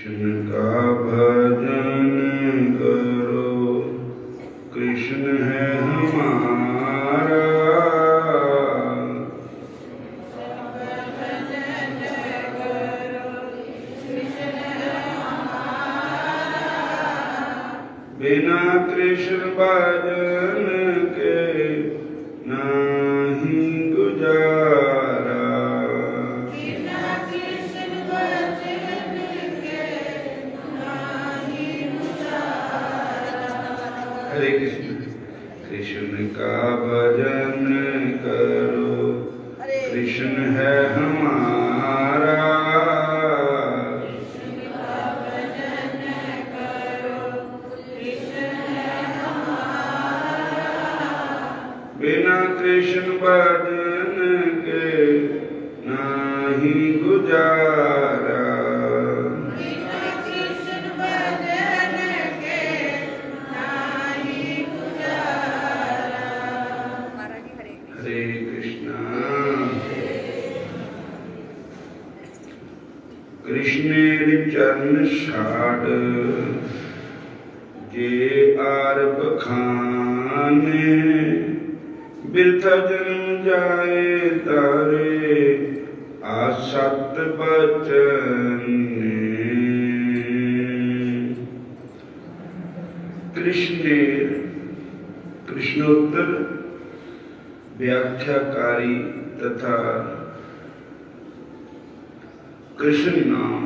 कृष्ण का भजन करो, कृष्ण है हमारा। बिना कृष्ण भजन के नहीं गुजारा। बिना कृष्ण भजन के नहीं गुजारा। हरे कृष्ण। कृष्ण का भजन करो, कृष्ण है हमारा। बिना कृष्ण भजन के नहीं गुजारा। बिना कृष्ण भजन के नहीं गुजारा। हरे कृष्णा। कृष्णेर चरण छाड़ जे आर बखाने, बिरथा जन्म जाए तारे आसत बचन। कृष्णेर कृष्णोत्तर व्याख्याकारी तथा कृष्ण नाम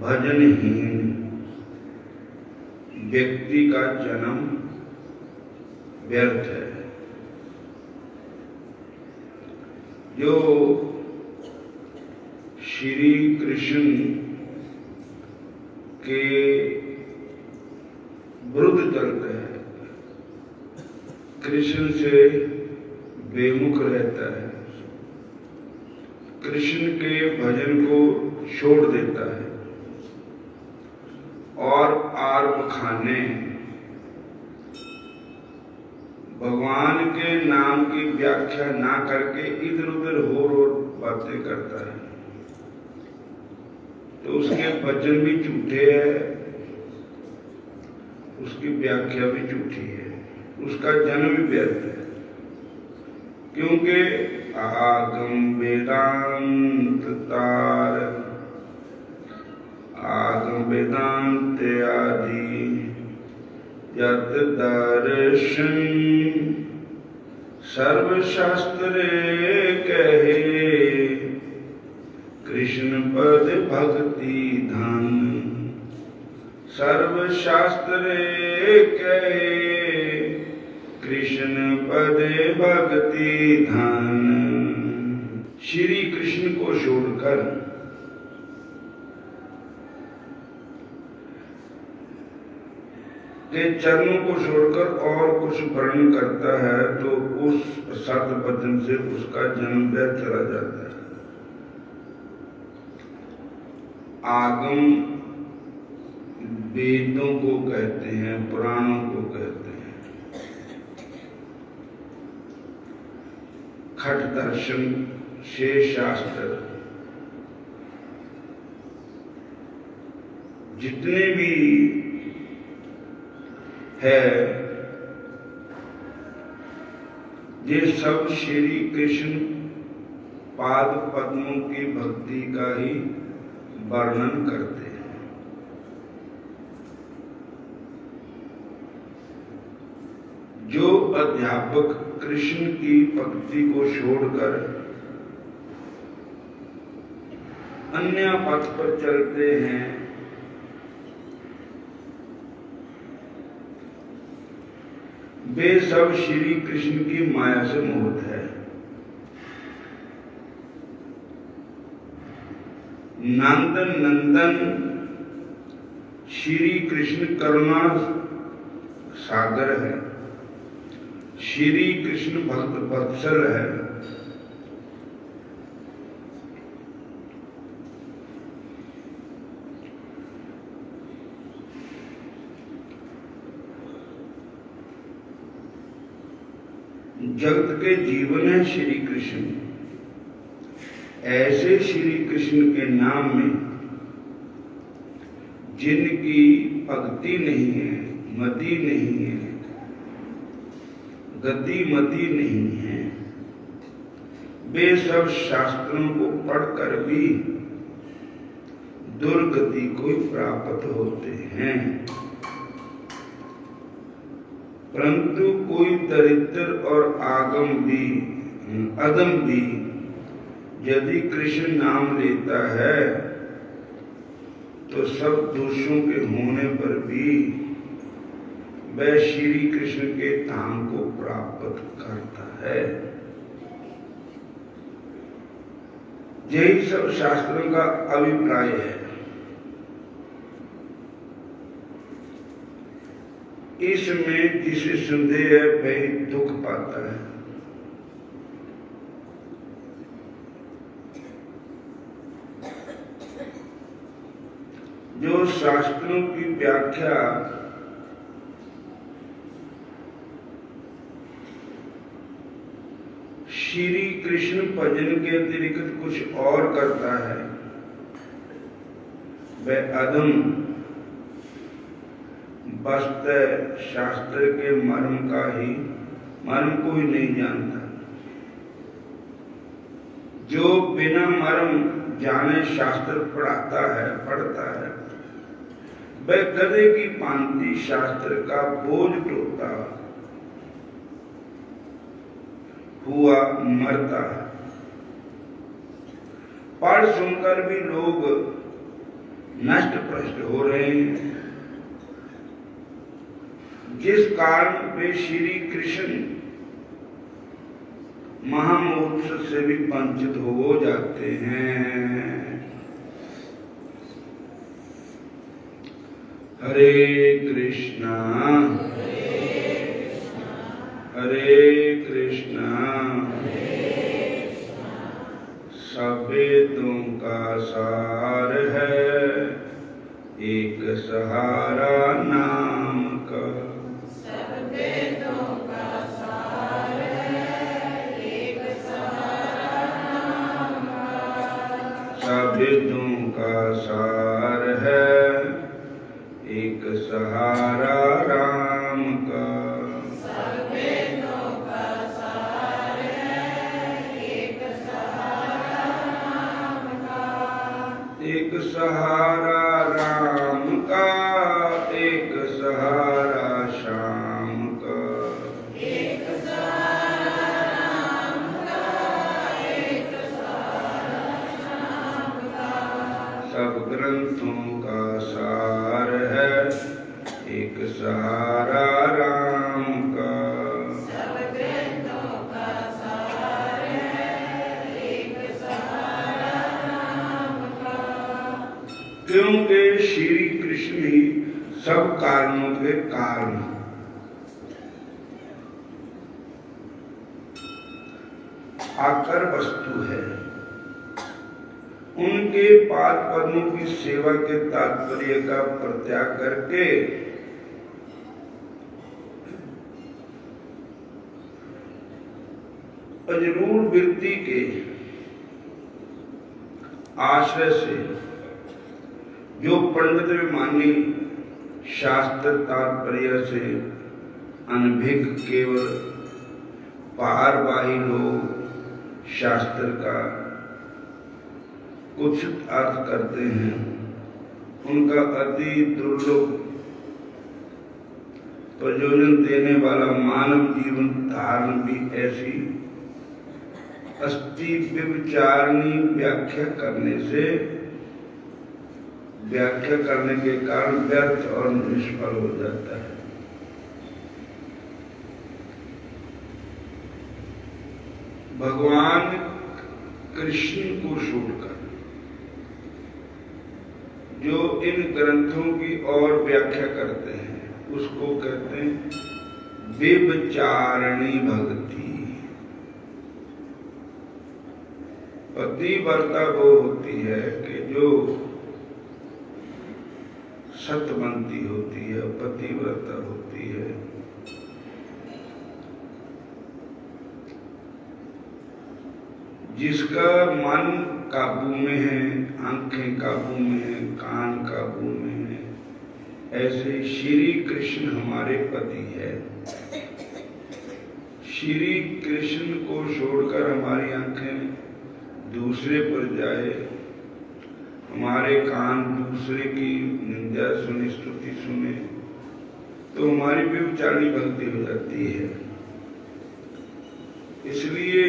भजनहीन व्यक्ति का जन्म व्यर्थ है। जो श्री कृष्ण के विरुद्ध चलता है, कृष्ण से बेमुख रहता है, कृष्ण के भजन को छोड़ देता है और आर बखाने भगवान के नाम की व्याख्या ना करके इधर उधर हो बातें करता है, तो उसके वचन भी झूठे हैं, उसकी व्याख्या भी झूठी है, उसका जन्म भी व्यर्थ है। क्योंकि आगम वेदांत तार, आगम वेदांत आदि यत दर्शन, सर्वशास्त्रे कहे कृष्ण पद भक्ति धन। सर्वशास्त्रे कहे कृष्ण पद भक्ति धन। श्री कृष्ण को छोड़कर के चरणों को छोड़कर और कुछ वर्णन करता है तो उस सत वचन से उसका जन्म व्यर्थ चला जाता है। आगम वेदों को कहते हैं, पुराणों को कहते हैं। खट दर्शन शेष शास्त्र जितने भी है, ये सब श्री कृष्ण पाद पद्मों की भक्ति का ही वर्णन करते हैं। जो अध्यापक कृष्ण की भक्ति को छोड़कर अन्य पथ पर चलते हैं, वे सब श्री कृष्ण की माया से मोहित है। नंदन नंदन श्री कृष्ण करुणा सागर है, श्री कृष्ण भक्त वत्सल है। जगत के जीवन है श्री कृष्ण। ऐसे श्री कृष्ण के नाम में जिनकी भक्ति नहीं है, मति नहीं है, गति मति नहीं है, वे सब शास्त्रों को पढ़कर भी दुर्गति को प्राप्त होते हैं। परंतु कोई दरिद्र और अदम भी यदि कृष्ण नाम लेता है तो सब दोषों के होने पर भी वह श्री कृष्ण के धाम को प्राप्त करता है। यही सब शास्त्रों का अभिप्राय है। इसमें जिसे संदेह है वही दुख पाता है। जो शास्त्रों की व्याख्या श्री कृष्ण भजन के अतिरिक्त कुछ और करता है, वह अधम वास्तव शास्त्र के मर्म को ही नहीं जानता। जो बिना मर्म जाने शास्त्र पढ़ता है वह गधे की भांति शास्त्र का बोझ ढोता हुआ मरता है। पढ़ सुनकर भी लोग नष्ट भ्रष्ट हो रहे हैं, जिस कारण वे श्री कृष्ण महामोक्ष से भी वंचित हो जाते हैं। हरे कृष्णा हरे कृष्णा सब वेदों का सार है एक सहारा नाम का। सब वेदों का सार है एक सहारा नाम का। सब वेदों का सार है एक सहारा राम का। सब वेदों का सार है एक सहारा राम का। एक सहारा राम का, एक सहारा श्याम का। एक सहारा राम का, एक सहारा श्याम का। सब ग्रंथों का सार है एक सहारा राम का। सब ग्रंथों का सार है एक सहारा राम का। क्योंकि श्री कृष्ण ही सब कारणों के कारण आकर वस्तु है। उनके पाद पद्मों की सेवा के तात्पर्य का परित्याग करके अजरूर वृत्ति के आश्रय से जो पंडित विमानी शास्त्र तात्पर्य से अनभिज्ञ केवल पारवाही लोग शास्त्र का कुछ अर्थ करते हैं, उनका अति दुर्लभ प्रयोजन देने वाला मानव जीवन धारण भी ऐसी अस्थि विचारणी व्याख्या करने के कारण व्यर्थ और निष्फल हो जाता है। भगवान कृष्ण को छोड़कर जो इन ग्रंथों की और व्याख्या करते हैं उसको कहते हैं विचारणी भक्ति। पतिव्रता वो होती है कि जो सत्यवंती होती है, पतिव्रता होती है। जिसका मन काबू में है, आंखें काबू में है, कान काबू में है, ऐसे श्री कृष्ण हमारे पति है। श्री कृष्ण को छोड़कर हमारी आंखें दूसरे पर जाए, हमारे कान दूसरे की निंदा सुने, स्तुति सुने, तो हमारी व्यभिचारिणी भक्ति हो जाती है। इसलिए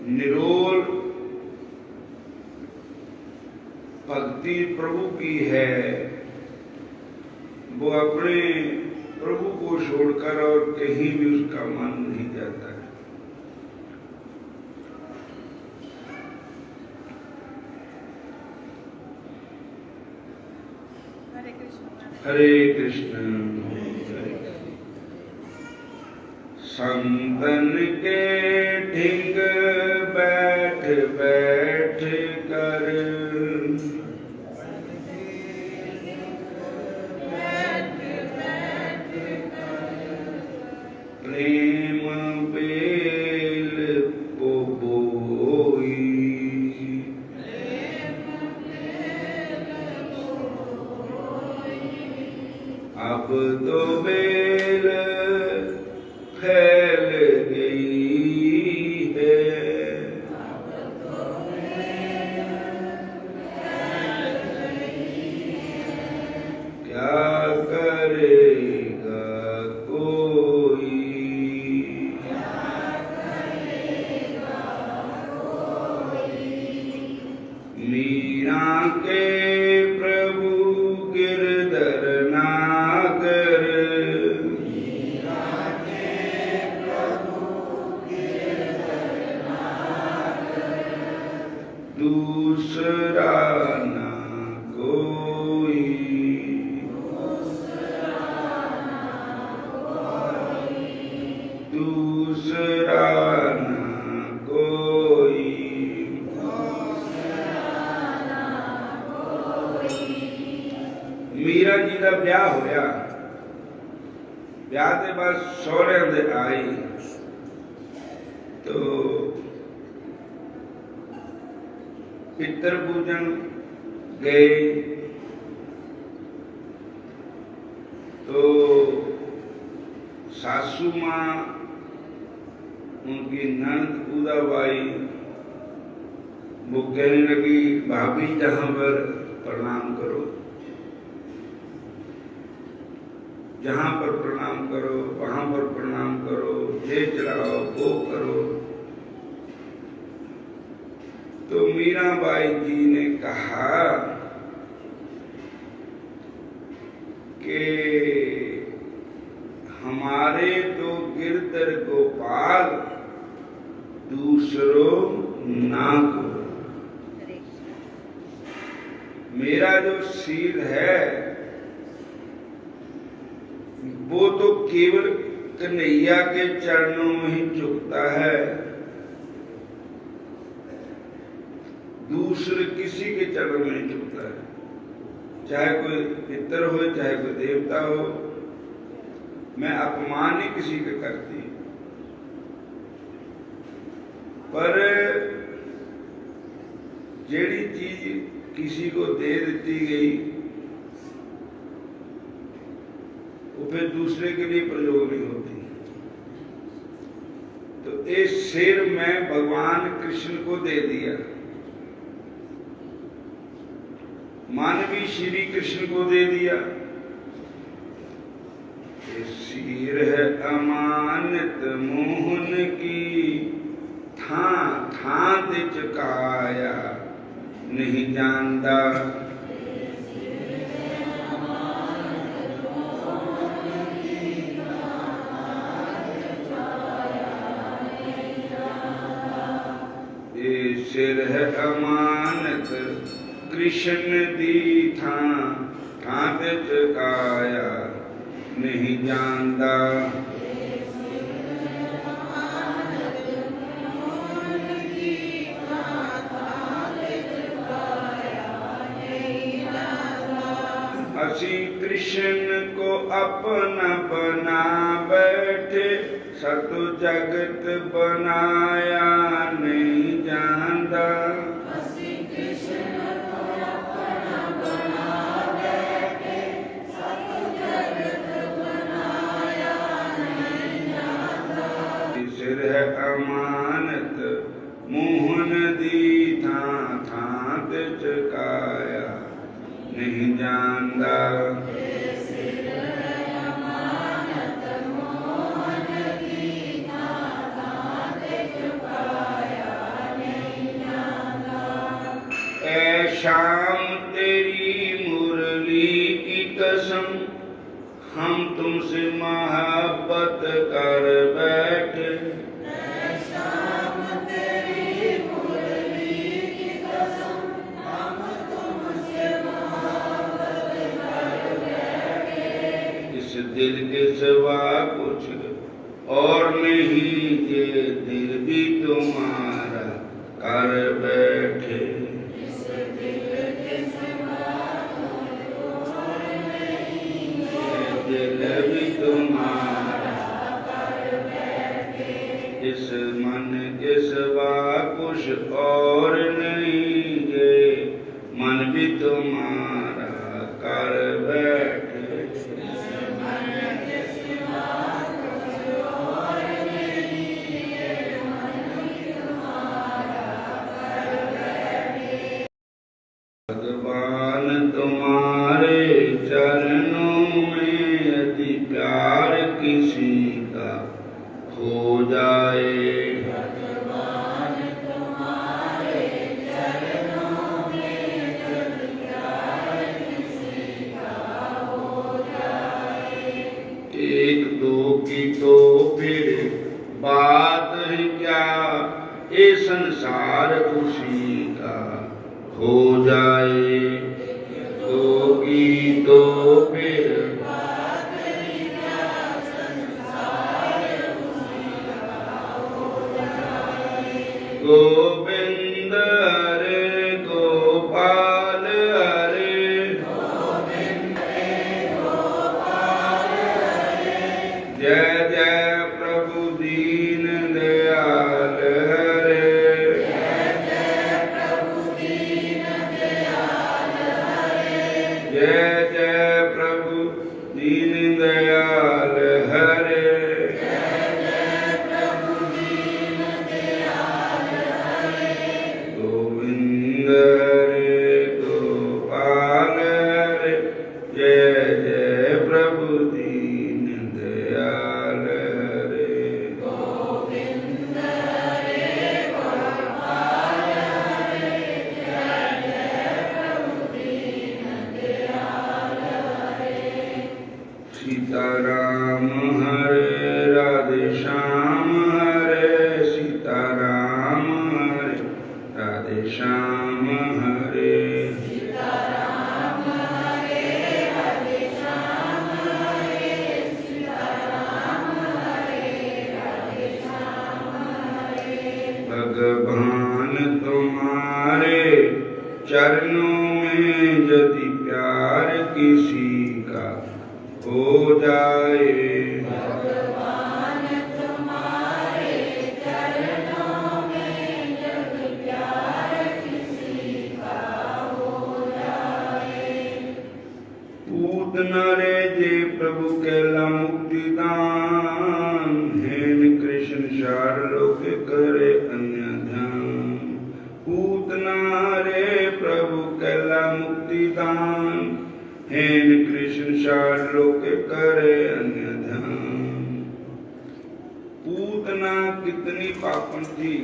निरोल भक्ति प्रभु की है, वो अपने प्रभु को छोड़कर और कहीं भी उसका मन नहीं जाता है। हरे कृष्ण। संतन के ढिंग बैठ बैठ कर, प्रेम बेल को बोई, अब तो बेल फैल गई है, क्या करेगा कोई, मीरा के प्रभु गिरधर नागर, दूसरा ना कोई, दूसरा ना कोई। मीरा जी का ब्याह होया, ब्याह के बाद सौरे दे आई तो पितर पूजन गए, तो सासू माँ उनकी ननद उदाबाई वो कहने लगी, भाभी जहां पर प्रणाम करो, जहां पर प्रणाम करो वहां पर प्रणाम करो, जे चलाओ वो करो। तो मीराबाई जी ने कहा कि हमारे तो गिरधर गोपाल, दूसरों ना को, मेरा जो सिर है वो तो केवल कन्हैया के चरणों में ही झुकता है, दूसरे किसी के चरणों में नहीं झुकता है, चाहे कोई पितर हो चाहे कोई देवता हो। मैं अपमान ही किसी का करती, पर जेड़ी चीज किसी को दे दी गई वो फिर दूसरे के लिए प्रयोग नहीं होती। तो इस सिर में भगवान कृष्ण को दे दिया, मन भी श्री कृष्ण को दे दिया। सिर है अमानत मोहन की, था ते चकाया नहीं जानता, ये सिर है अमानत कृष्ण दी, था ते चकाया नहीं जानता, असी कृष्ण को अपना बना बैठे, सतु जगत बनाया नहीं जानता, नहीं जानता। शाम तेरी मुरली की कसम हम तुमसे मोहब्बत कर बैठे। शाम तेरी मुरली की कसम हम तुमसे मोहब्बत कर बैठे। इस दिल के सिवा कुछ और नहीं, ये दिल भी तुम्हारा कर बैठे। इस मन के सिवा कुछ और नहीं, ये मन भी तुम्हारा कर बैठे। भगवान तुम्हारे चरणों में यदि प्यार किसी का हो जाए, भगवान तुम्हारे चरणों में यदि प्यार किसी का हो जाए। एक दो की तो फिर बात है क्या, ये संसार उसी का हो जाए। दो की तो फिर गोविंद हरे गोपाल हरे, गोविंद गोपाल हरे। जय जय प्रभु दीन दयाल हरे। जय जय प्रभु दीन दयाल हरे। जय जय प्रभु दीन दयाल हरे। गोविंद हरे गोपाल हरे, जय जय प्रभु दीन दयाल हरे। गोविंद हरे गोपाल हरे, जय जय प्रभु दीन दयाल हरे। सीताराम हरे राधे श्याम हरे, सीताराम हरे राधे श्याम हरे। सीताराम हरे राधे श्याम हरे, सीताराम हरे राधे श्याम हरे। भगवान तुम्हारे चरणों में यदि प्यार किसी का हो जाए, भगवान तुम्हारे चरणों में यदि प्यार किसी का हो जाए। पूत न रे जे प्रभु कैला मुक्ति दान, हेन कृष्ण शार लोक करे अन्य ध्यान। पूत न रे प्रभु कैला मुक्ति दान, हेन कृष्ण शार लोक करे अन्य ध्यान। पूतना कितनी पापन थी।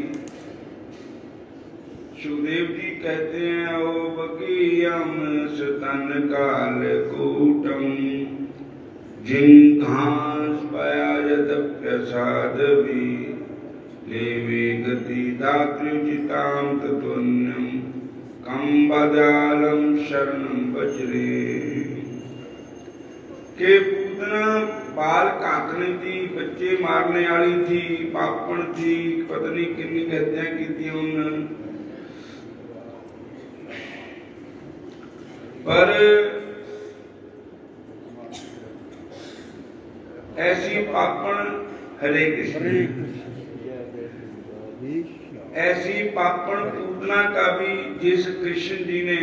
सुखदेव जी कहते हैं, ओ बकीयम स्तन काल कूटम, जिंघांस पयाजदप्यसादवी, लेवे गति दात्र्युचितां तत्वन्यम, कंबजालम शरणम वज्रे। के पूतना बाल काटने थी, बच्चे मारने वाली थी, पापण थी, पत्नी कितनी हत्या की थी उन्होंने। पर ऐसी पापण हरे कृष्ण, ऐसी पापण पूतना का भी जिस कृष्ण जी ने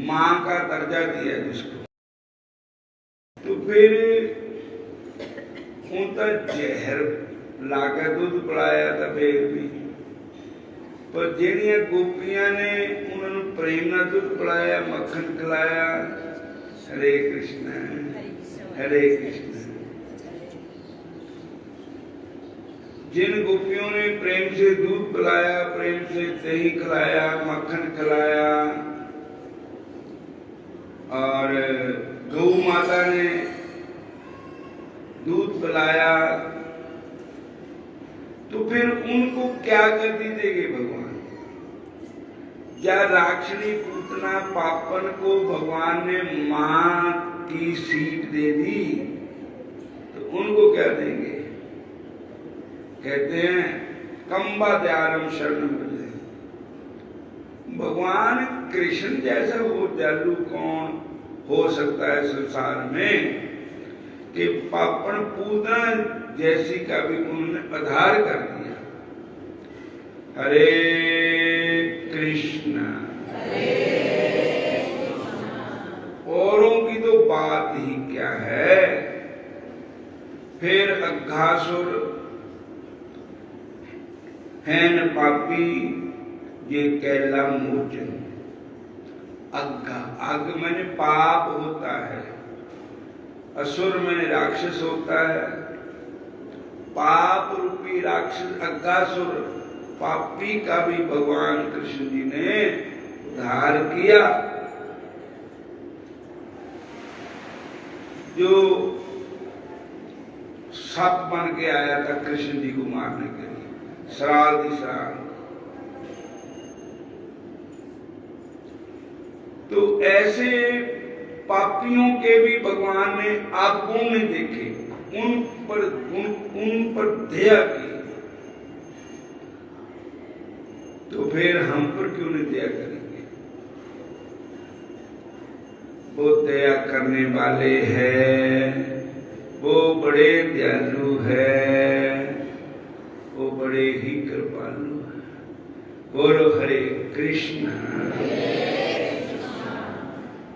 मां का दर्जा दिया जिसको, तो फिर उनका जहर लाके दूध पिलाया था फिर भी। पर जेड़ियां गोपियां ने उन्होंने प्रेम ना दूध पिलाया, मक्खन खिलाया। हरे कृष्ण हरे कृष्ण। जिन गोपियों ने प्रेम से दूध पिलाया, प्रेम से दही खिलाया, मक्खन खिलाया, और गौ माता ने दूध पिलाया, तो फिर उनको क्या गति देंगे भगवान? या राक्षसी पूतना पापन को भगवान ने मां की सीट दे दी, तो उनको क्या देंगे? कहते हैं कंबा दयालम शरणम व्रजे। भगवान कृष्ण जैसा वो दयालु कौन हो सकता है संसार में कि पापन पूतना जैसी का भी उन्होंने आधार कर दिया। हरे कृष्ण। औरों की तो बात ही क्या है। फिर अघासुर हैन पापी ये कैला मोचन। अघा, अघ मैंने पाप होता है, असुर मैंने राक्षस होता है। पाप रूपी राक्षस अघासुर पापी का भी भगवान कृष्ण जी ने उद्धार किया। जो सप बन के आया था कृष्ण जी को मारने के लिए, श्राल दिशाल। तो ऐसे पापियों के भी भगवान ने आंखों में देखे, उन पर दया की। तो फिर हम पर क्यों नहीं दया करेंगे? वो दया करने वाले हैं, वो बड़े दयालु है, वो बड़े ही कृपालु है। बोलो हरे कृष्ण।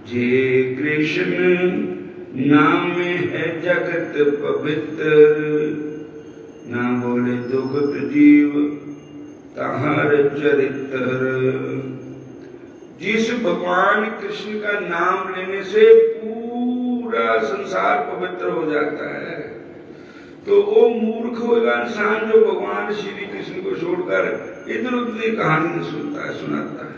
जे कृष्ण नाम में है जगत पवित्र, ना बोले दुखत जीव तहार चरित्र। जिस भगवान कृष्ण का नाम लेने से पूरा संसार पवित्र हो जाता है, तो वो मूर्ख होगा इंसान जो भगवान श्री कृष्ण को छोड़कर इधर उधर कहानी सुनता है, सुनाता है।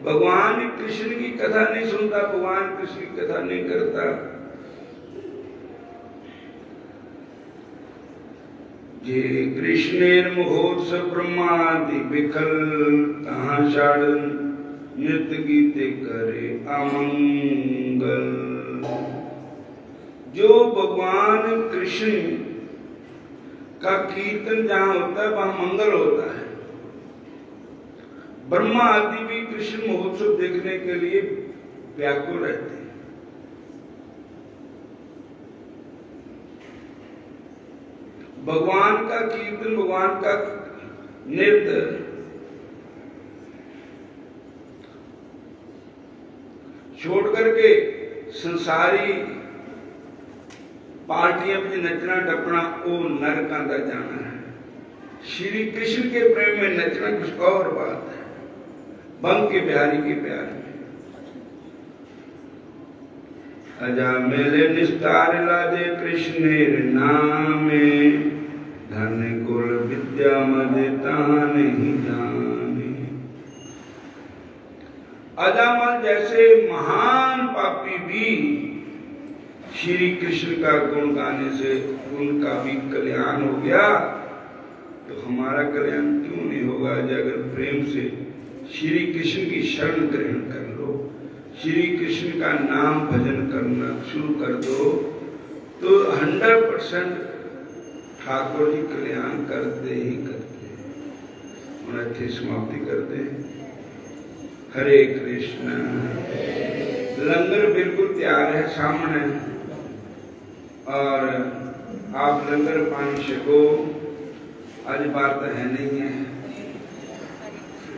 भगवान कृष्ण की कथा नहीं सुनता, भगवान कृष्ण की कथा नहीं करता। जे कृष्णेर मुखोत्सव ब्रह्मादि विखल, तहां षाढ़ नृत्य गीते करे अमंगल। जो भगवान कृष्ण का कीर्तन जहां होता है वहां मंगल होता है। ब्रह्मा आदि भी कृष्ण महोत्सव देखने के लिए व्याकुल रहते हैं। भगवान का कीर्तन, भगवान का नृत्य छोड़ करके संसारी पार्टियां में नचना टपना, वो नरक का जाना है। श्री कृष्ण के प्रेम में नचना कुछ और बात है। बंग के बिहारी के प्यार में अजा मेरे निस्तार लादे कृष्णेर नामे, धन कुल विद्या मदे ताहा नहीं जाने। अजामल जैसे महान पापी भी श्री कृष्ण का गुण गाने से उनका भी कल्याण हो गया, तो हमारा कल्याण क्यों नहीं होगा? अगर प्रेम से श्री कृष्ण की शरण ग्रहण कर लो, श्री कृष्ण का नाम भजन करना शुरू कर दो, तो 100% ठाकुर जी कल्याण करते ही करते हैं। अच्छी समाप्ति करते हैं। हरे कृष्ण। लंगर बिल्कुल तैयार है सामने, और आप लंगर पानी छको। आज बात है नहीं है।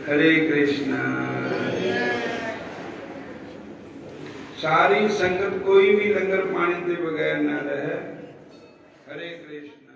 हरे कृष्ण। सारी संगत कोई भी लंगर पानी के बगैर न रहे। हरे कृष्ण।